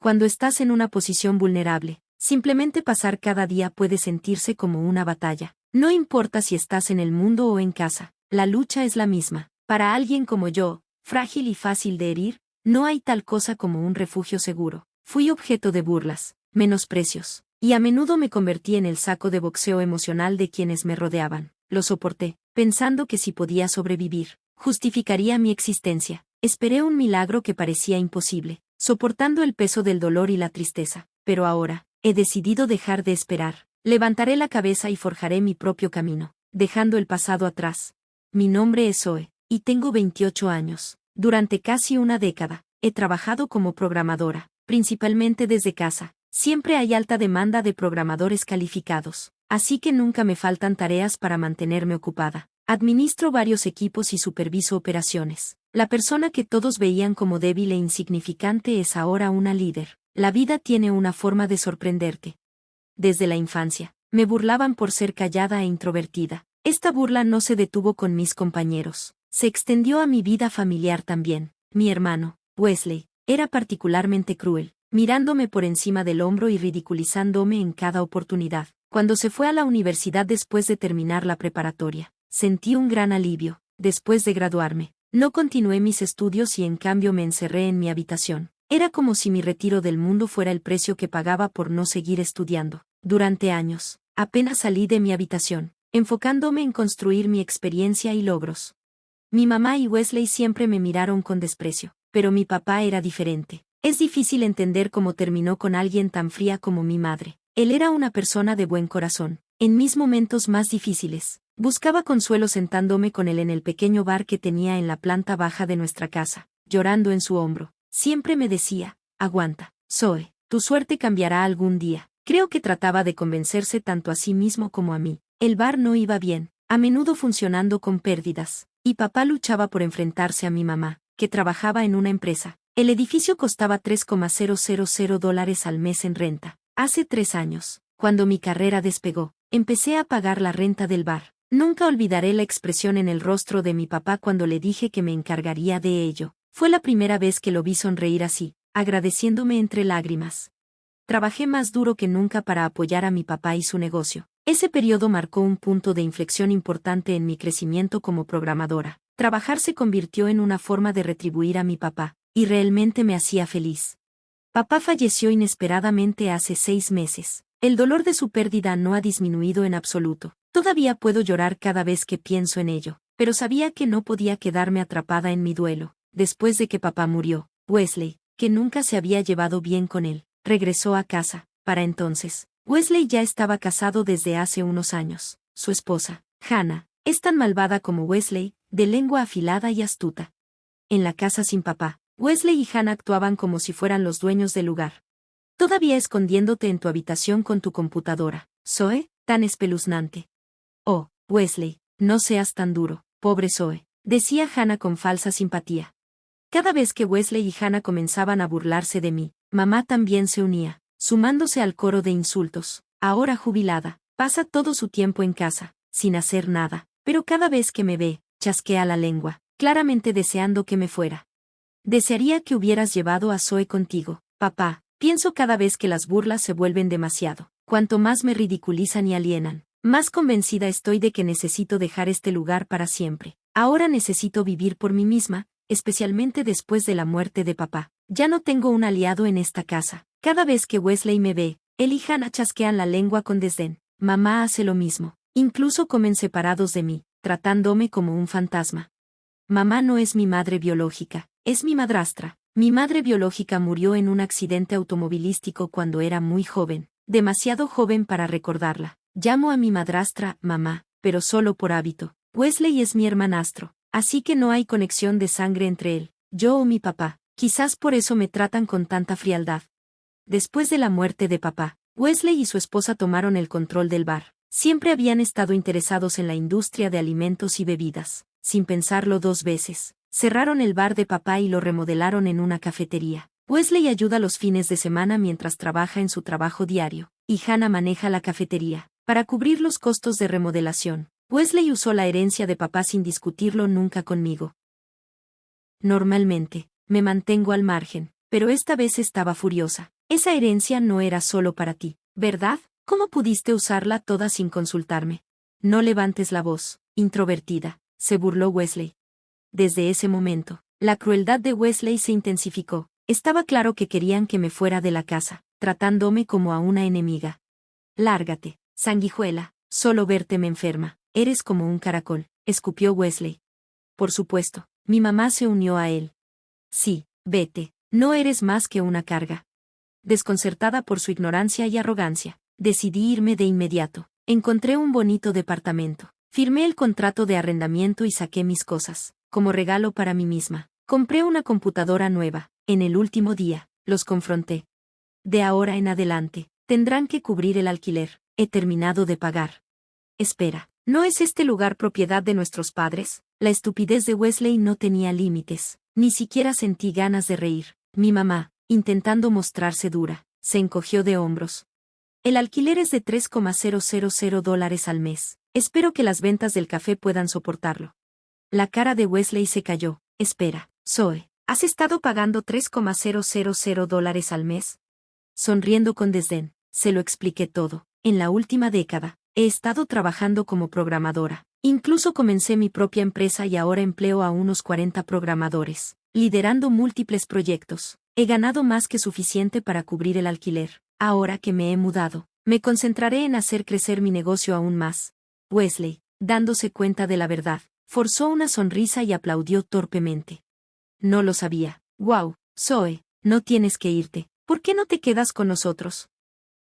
Cuando estás en una posición vulnerable, simplemente pasar cada día puede sentirse como una batalla. No importa si estás en el mundo o en casa, la lucha es la misma. Para alguien como yo, frágil y fácil de herir, no hay tal cosa como un refugio seguro. Fui objeto de burlas, menosprecios, y a menudo me convertí en el saco de boxeo emocional de quienes me rodeaban. Lo soporté, pensando que si podía sobrevivir, justificaría mi existencia. Esperé un milagro que parecía imposible, soportando el peso del dolor y la tristeza. Pero ahora, he decidido dejar de esperar. Levantaré la cabeza y forjaré mi propio camino, dejando el pasado atrás. Mi nombre es Zoe, y tengo 28 años. Durante casi una década, he trabajado como programadora, principalmente desde casa. Siempre hay alta demanda de programadores calificados, así que nunca me faltan tareas para mantenerme ocupada. Administro varios equipos y superviso operaciones. La persona que todos veían como débil e insignificante es ahora una líder. La vida tiene una forma de sorprenderte. Desde la infancia, me burlaban por ser callada e introvertida. Esta burla no se detuvo con mis compañeros. Se extendió a mi vida familiar también. Mi hermano, Wesley, era particularmente cruel, mirándome por encima del hombro y ridiculizándome en cada oportunidad. Cuando se fue a la universidad después de terminar la preparatoria, sentí un gran alivio. Después de graduarme, no continué mis estudios y en cambio me encerré en mi habitación. Era como si mi retiro del mundo fuera el precio que pagaba por no seguir estudiando. Durante años, apenas salí de mi habitación, enfocándome en construir mi experiencia y logros. Mi mamá y Wesley siempre me miraron con desprecio, pero mi papá era diferente. Es difícil entender cómo terminó con alguien tan fría como mi madre. Él era una persona de buen corazón. En mis momentos más difíciles, buscaba consuelo sentándome con él en el pequeño bar que tenía en la planta baja de nuestra casa, llorando en su hombro. Siempre me decía, aguanta, Zoe, tu suerte cambiará algún día. Creo que trataba de convencerse tanto a sí mismo como a mí. El bar no iba bien, a menudo funcionando con pérdidas, y papá luchaba por enfrentarse a mi mamá, que trabajaba en una empresa. El edificio costaba $3,000 al mes en renta. Hace 3 años, cuando mi carrera despegó, empecé a pagar la renta del bar. Nunca olvidaré la expresión en el rostro de mi papá cuando le dije que me encargaría de ello. Fue la primera vez que lo vi sonreír así, agradeciéndome entre lágrimas. Trabajé más duro que nunca para apoyar a mi papá y su negocio. Ese periodo marcó un punto de inflexión importante en mi crecimiento como programadora. Trabajar se convirtió en una forma de retribuir a mi papá, y realmente me hacía feliz. Papá falleció inesperadamente hace 6 meses. El dolor de su pérdida no ha disminuido en absoluto. Todavía puedo llorar cada vez que pienso en ello, pero sabía que no podía quedarme atrapada en mi duelo. Después de que papá murió, Wesley, que nunca se había llevado bien con él, regresó a casa. Para entonces, Wesley ya estaba casado desde hace unos años. Su esposa, Hannah, es tan malvada como Wesley, de lengua afilada y astuta. En la casa sin papá, Wesley y Hannah actuaban como si fueran los dueños del lugar. Todavía escondiéndote en tu habitación con tu computadora. Zoe, tan espeluznante. Oh, Wesley, no seas tan duro, pobre Zoe, decía Hannah con falsa simpatía. Cada vez que Wesley y Hannah comenzaban a burlarse de mí, mamá también se unía, sumándose al coro de insultos. Ahora jubilada, pasa todo su tiempo en casa, sin hacer nada, pero cada vez que me ve, chasquea la lengua, claramente deseando que me fuera. Desearía que hubieras llevado a Zoe contigo, papá. Pienso cada vez que las burlas se vuelven demasiado. Cuanto más me ridiculizan y alienan, más convencida estoy de que necesito dejar este lugar para siempre. Ahora necesito vivir por mí misma, especialmente después de la muerte de papá. Ya no tengo un aliado en esta casa. Cada vez que Wesley me ve, él y Hannah chasquean la lengua con desdén. Mamá hace lo mismo. Incluso comen separados de mí, tratándome como un fantasma. Mamá no es mi madre biológica, es mi madrastra. Mi madre biológica murió en un accidente automovilístico cuando era muy joven, demasiado joven para recordarla. Llamo a mi madrastra mamá, pero solo por hábito. Wesley es mi hermanastro, así que no hay conexión de sangre entre él, yo o mi papá. Quizás por eso me tratan con tanta frialdad. Después de la muerte de papá, Wesley y su esposa tomaron el control del bar. Siempre habían estado interesados en la industria de alimentos y bebidas. Sin pensarlo 2 veces, cerraron el bar de papá y lo remodelaron en una cafetería. Wesley ayuda los fines de semana mientras trabaja en su trabajo diario, y Hannah maneja la cafetería. Para cubrir los costos de remodelación, Wesley usó la herencia de papá sin discutirlo nunca conmigo. Normalmente, me mantengo al margen, pero esta vez estaba furiosa. Esa herencia no era solo para ti, ¿verdad? ¿Cómo pudiste usarla toda sin consultarme? No levantes la voz, introvertida, se burló Wesley. Desde ese momento, la crueldad de Wesley se intensificó. Estaba claro que querían que me fuera de la casa, tratándome como a una enemiga. Lárgate, sanguijuela, solo verte me enferma, eres como un caracol, escupió Wesley. Por supuesto, mi mamá se unió a él. Sí, vete, no eres más que una carga. Desconcertada por su ignorancia y arrogancia, decidí irme de inmediato. Encontré un bonito departamento. Firmé el contrato de arrendamiento y saqué mis cosas, como regalo para mí misma. Compré una computadora nueva. En el último día, los confronté. De ahora en adelante, tendrán que cubrir el alquiler. He terminado de pagar. Espera, ¿no es este lugar propiedad de nuestros padres? La estupidez de Wesley no tenía límites. Ni siquiera sentí ganas de reír. Mi mamá, intentando mostrarse dura, se encogió de hombros. El alquiler es de $3,000 al mes. Espero que las ventas del café puedan soportarlo. La cara de Wesley se cayó. Espera, Zoe, ¿has estado pagando $3,000 al mes? Sonriendo con desdén, se lo expliqué todo. En la última década, he estado trabajando como programadora. Incluso comencé mi propia empresa y ahora empleo a unos 40 programadores, liderando múltiples proyectos. He ganado más que suficiente para cubrir el alquiler. Ahora que me he mudado, me concentraré en hacer crecer mi negocio aún más. Wesley, dándose cuenta de la verdad, forzó una sonrisa y aplaudió torpemente. No lo sabía. Wow, Zoe, no tienes que irte. ¿Por qué no te quedas con nosotros?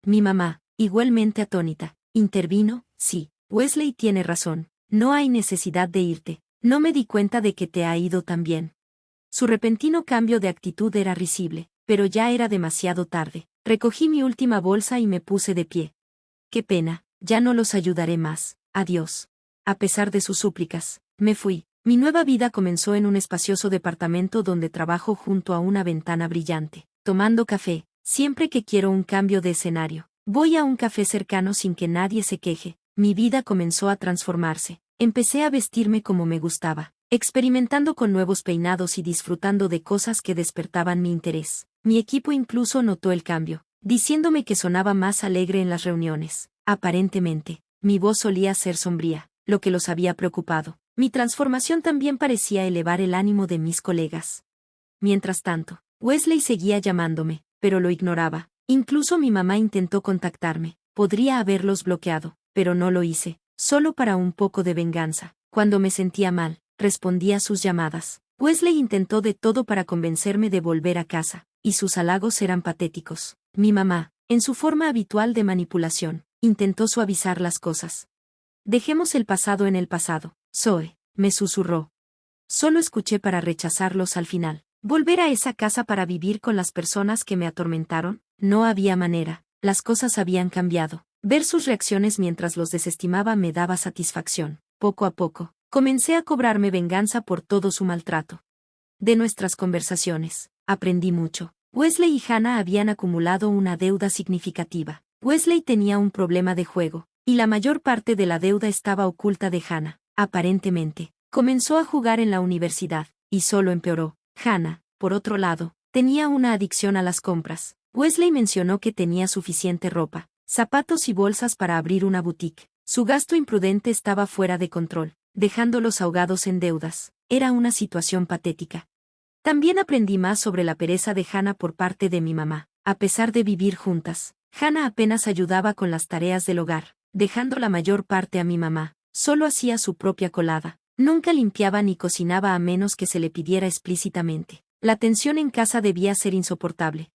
Mi mamá, igualmente atónita, intervino. Sí, Wesley tiene razón. No hay necesidad de irte. No me di cuenta de que te ha ido tan bien. Su repentino cambio de actitud era risible, pero ya era demasiado tarde. Recogí mi última bolsa y me puse de pie. Qué pena, ya no los ayudaré más. Adiós. A pesar de sus súplicas, me fui. Mi nueva vida comenzó en un espacioso departamento donde trabajo junto a una ventana brillante, tomando café, siempre que quiero un cambio de escenario. Voy a un café cercano sin que nadie se queje. Mi vida comenzó a transformarse. Empecé a vestirme como me gustaba, experimentando con nuevos peinados y disfrutando de cosas que despertaban mi interés. Mi equipo incluso notó el cambio, diciéndome que sonaba más alegre en las reuniones. Aparentemente, mi voz solía ser sombría, lo que los había preocupado. Mi transformación también parecía elevar el ánimo de mis colegas. Mientras tanto, Wesley seguía llamándome, pero lo ignoraba. Incluso mi mamá intentó contactarme. Podría haberlos bloqueado, pero no lo hice, solo para un poco de venganza. Cuando me sentía mal, respondía a sus llamadas. Wesley intentó de todo para convencerme de volver a casa, y sus halagos eran patéticos. Mi mamá, en su forma habitual de manipulación, intentó suavizar las cosas. Dejemos el pasado en el pasado, Zoe, me susurró. Solo escuché para rechazarlos al final. ¿Volver a esa casa para vivir con las personas que me atormentaron? No había manera, las cosas habían cambiado. Ver sus reacciones mientras los desestimaba me daba satisfacción. Poco a poco, comencé a cobrarme venganza por todo su maltrato. De nuestras conversaciones, aprendí mucho. Wesley y Hannah habían acumulado una deuda significativa. Wesley tenía un problema de juego, y la mayor parte de la deuda estaba oculta de Hannah. Aparentemente, comenzó a jugar en la universidad, y solo empeoró. Hannah, por otro lado, tenía una adicción a las compras. Wesley mencionó que tenía suficiente ropa, zapatos y bolsas para abrir una boutique. Su gasto imprudente estaba fuera de control, dejándolos ahogados en deudas. Era una situación patética. También aprendí más sobre la pereza de Hannah por parte de mi mamá. A pesar de vivir juntas, Hannah apenas ayudaba con las tareas del hogar, dejando la mayor parte a mi mamá. Solo hacía su propia colada. Nunca limpiaba ni cocinaba a menos que se le pidiera explícitamente. La tensión en casa debía ser insoportable.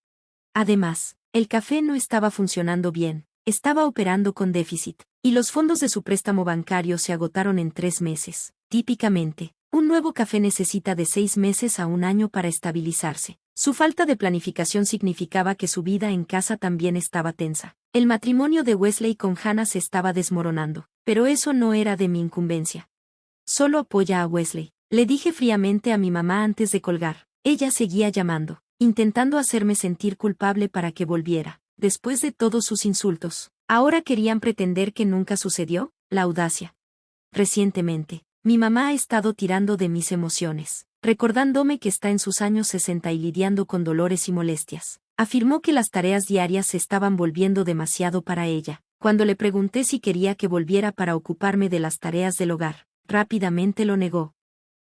Además, el café no estaba funcionando bien, estaba operando con déficit, y los fondos de su préstamo bancario se agotaron en 3 meses. Típicamente, un nuevo café necesita de 6 meses a un año para estabilizarse. Su falta de planificación significaba que su vida en casa también estaba tensa. El matrimonio de Wesley con Hannah se estaba desmoronando, pero eso no era de mi incumbencia. Solo apoya a Wesley, le dije fríamente a mi mamá antes de colgar. Ella seguía llamando, intentando hacerme sentir culpable para que volviera. Después de todos sus insultos, ¿ahora querían pretender que nunca sucedió? La audacia. Recientemente, mi mamá ha estado tirando de mis emociones, recordándome que está en sus años 60 y lidiando con dolores y molestias. Afirmó que las tareas diarias se estaban volviendo demasiado para ella. Cuando le pregunté si quería que volviera para ocuparme de las tareas del hogar, rápidamente lo negó.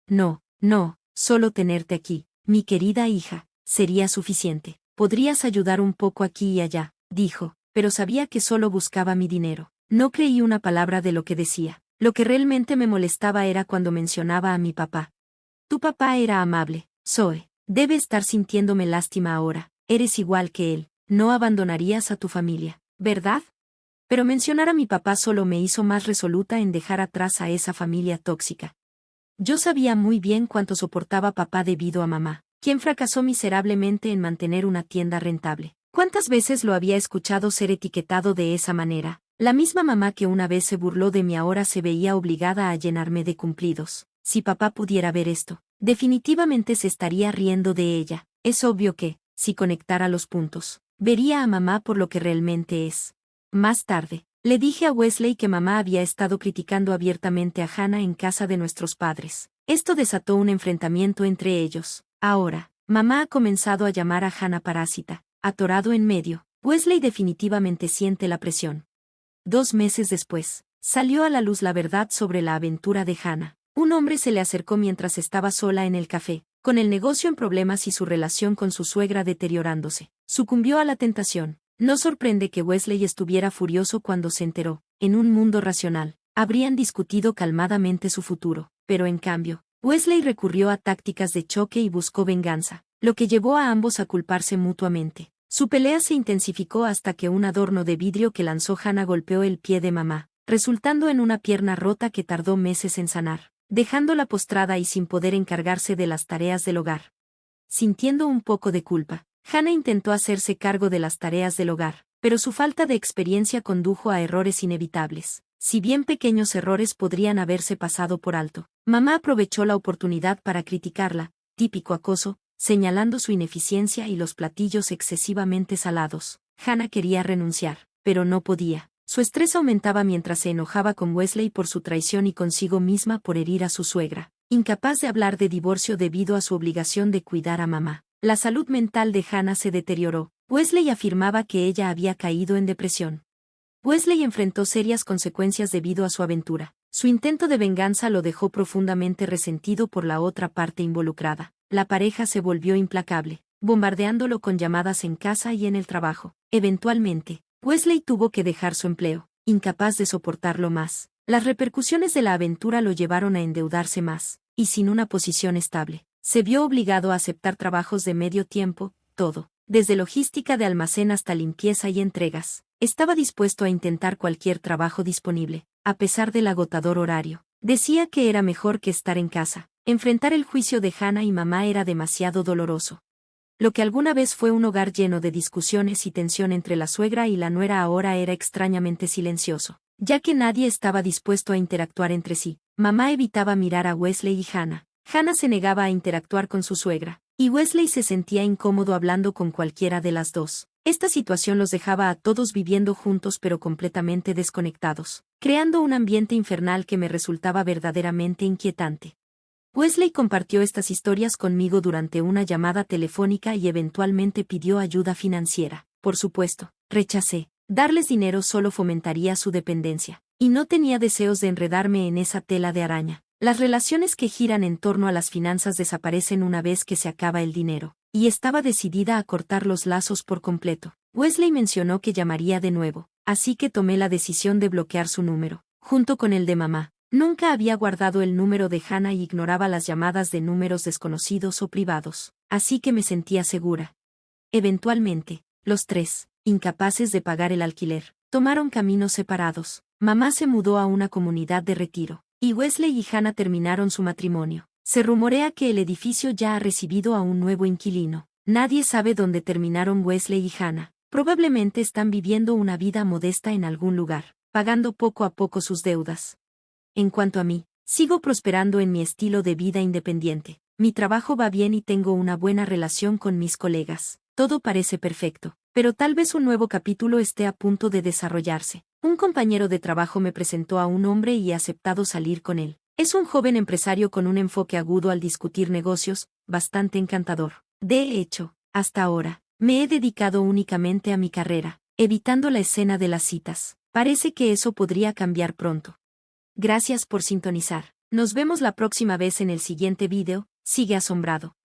No, no, solo tenerte aquí, mi querida hija, sería suficiente. Podrías ayudar un poco aquí y allá, dijo, pero sabía que solo buscaba mi dinero. No creí una palabra de lo que decía. Lo que realmente me molestaba era cuando mencionaba a mi papá. Tu papá era amable, Zoe. Debe estar sintiéndome lástima ahora. Eres igual que él. No abandonarías a tu familia, ¿verdad? Pero mencionar a mi papá solo me hizo más resoluta en dejar atrás a esa familia tóxica. Yo sabía muy bien cuánto soportaba papá debido a mamá, quien fracasó miserablemente en mantener una tienda rentable. ¿Cuántas veces lo había escuchado ser etiquetado de esa manera? La misma mamá que una vez se burló de mí ahora se veía obligada a llenarme de cumplidos. Si papá pudiera ver esto, definitivamente se estaría riendo de ella. Es obvio que, si conectara los puntos, vería a mamá por lo que realmente es. Más tarde, le dije a Wesley que mamá había estado criticando abiertamente a Hannah en casa de nuestros padres. Esto desató un enfrentamiento entre ellos. Ahora, mamá ha comenzado a llamar a Hannah parásita, atorado en medio. Wesley definitivamente siente la presión. 2 meses después, salió a la luz la verdad sobre la aventura de Hannah. Un hombre se le acercó mientras estaba sola en el café, con el negocio en problemas y su relación con su suegra deteriorándose. Sucumbió a la tentación. No sorprende que Wesley estuviera furioso cuando se enteró. En un mundo racional, habrían discutido calmadamente su futuro, pero en cambio, Wesley recurrió a tácticas de choque y buscó venganza, lo que llevó a ambos a culparse mutuamente. Su pelea se intensificó hasta que un adorno de vidrio que lanzó Hannah golpeó el pie de mamá, resultando en una pierna rota que tardó meses en sanar, dejándola postrada y sin poder encargarse de las tareas del hogar. Sintiendo un poco de culpa, Hannah intentó hacerse cargo de las tareas del hogar, pero su falta de experiencia condujo a errores inevitables. Si bien pequeños errores podrían haberse pasado por alto, mamá aprovechó la oportunidad para criticarla, típico acoso, señalando su ineficiencia y los platillos excesivamente salados. Hannah quería renunciar, pero no podía. Su estrés aumentaba mientras se enojaba con Wesley por su traición y consigo misma por herir a su suegra. Incapaz de hablar de divorcio debido a su obligación de cuidar a mamá, la salud mental de Hannah se deterioró. Wesley afirmaba que ella había caído en depresión. Wesley enfrentó serias consecuencias debido a su aventura. Su intento de venganza lo dejó profundamente resentido por la otra parte involucrada. La pareja se volvió implacable, bombardeándolo con llamadas en casa y en el trabajo. Eventualmente, Wesley tuvo que dejar su empleo, incapaz de soportarlo más. Las repercusiones de la aventura lo llevaron a endeudarse más, y sin una posición estable, se vio obligado a aceptar trabajos de medio tiempo, todo, desde logística de almacén hasta limpieza y entregas. Estaba dispuesto a intentar cualquier trabajo disponible, a pesar del agotador horario. Decía que era mejor que estar en casa. Enfrentar el juicio de Hannah y mamá era demasiado doloroso. Lo que alguna vez fue un hogar lleno de discusiones y tensión entre la suegra y la nuera ahora era extrañamente silencioso, ya que nadie estaba dispuesto a interactuar entre sí. Mamá evitaba mirar a Wesley y Hannah. Hannah se negaba a interactuar con su suegra, y Wesley se sentía incómodo hablando con cualquiera de las dos. Esta situación los dejaba a todos viviendo juntos pero completamente desconectados, creando un ambiente infernal que me resultaba verdaderamente inquietante. Wesley compartió estas historias conmigo durante una llamada telefónica y eventualmente pidió ayuda financiera. Por supuesto, rechacé. Darles dinero solo fomentaría su dependencia, y no tenía deseos de enredarme en esa tela de araña. Las relaciones que giran en torno a las finanzas desaparecen una vez que se acaba el dinero, y estaba decidida a cortar los lazos por completo. Wesley mencionó que llamaría de nuevo, así que tomé la decisión de bloquear su número, junto con el de mamá. Nunca había guardado el número de Hannah y ignoraba las llamadas de números desconocidos o privados, así que me sentía segura. Eventualmente, los tres, incapaces de pagar el alquiler, tomaron caminos separados. Mamá se mudó a una comunidad de retiro, y Wesley y Hannah terminaron su matrimonio. Se rumorea que el edificio ya ha recibido a un nuevo inquilino. Nadie sabe dónde terminaron Wesley y Hannah. Probablemente están viviendo una vida modesta en algún lugar, pagando poco a poco sus deudas. En cuanto a mí, sigo prosperando en mi estilo de vida independiente. Mi trabajo va bien y tengo una buena relación con mis colegas. Todo parece perfecto, pero tal vez un nuevo capítulo esté a punto de desarrollarse. Un compañero de trabajo me presentó a un hombre y he aceptado salir con él. Es un joven empresario con un enfoque agudo al discutir negocios, bastante encantador. De hecho, hasta ahora, Me he dedicado únicamente a mi carrera, evitando la escena de las citas. Parece que eso podría cambiar pronto. Gracias por sintonizar. Nos vemos la próxima vez en el siguiente video. Sigue asombrado.